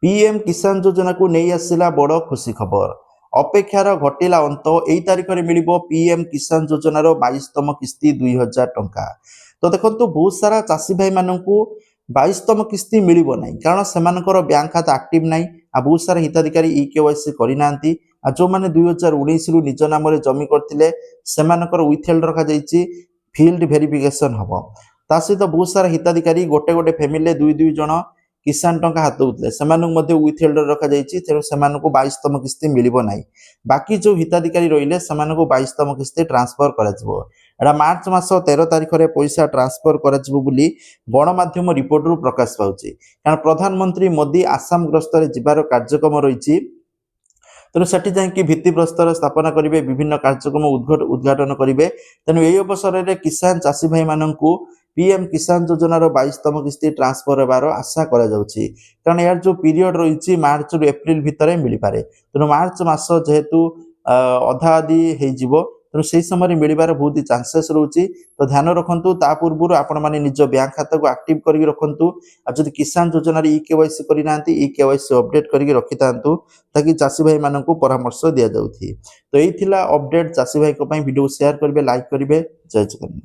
PM किसान योजना को नहीं आसला बड़ खुशी खबर। अपेक्षार घटिला अंत यही तारीख में मिल पीएम किसान योजनार 22तम किस्ती 2000 टंका। तो देखो बहुत सारा चाषी भाई मान 22तम किस्ती मिल ना कारण से बैंक खाता आक्टिव ना आ बहुत सारा हिताधिकारी केवाईसी करना जो मैंने 2019 रु निज नाम जमी करते विथहेल्ड रखा फील्ड वेरिफिकेशन हम ता सहित बहुत सारा हिताधिकारी गोटे गोटे फैमिली दुई दुई जन किसान टंका हाथ दौले से विथहेल्ड रखा तेणु से 22तम किस्ती मिल ना बाकी जो हिताधिकारी रही से 22तम किस्ती ट्रांसफर कर मार्च मास 13 तारिख में पैसा ट्रांसफर कर गणमाध्यम रिपोर्ट रु प्रकाश पाउछि कारण प्रधानमंत्री मोदी आसाम ग्रस्त जीवार कार्यक्रम रही तेणु सेठी जाकि भित्तिप्रस्तर स्थापना करेंगे विभिन्न कार्यक्रम उद्घाटन करेंगे तेणु यही अवसर में किसान चाषी भाई मानू पीएम किसान योजनार 22तम किस्ती ट्रांसफर होबार आशा कारण यार जो पीरियड रही मार्च रु एप्रिल भितर मिल पारे तेणु मार्च मास जेहेतु अधा अधी हो तेणु से समय मिलबार बहुत ही चांसेस रोचे तो ध्यान रखु ता पूर्व आपण मैंने निज बैंक खाता को आक्टिव करके रखु जब किसान योजना केवाईसी करना केवाईसी अपडेट करके रखि था ताकि चाषी भाई मान परामर्श दि जाऊँगी तो यही अपडेट चाषी भाई वीडियो शेयर करेंगे लाइक करेंगे जय जगन्नाथ।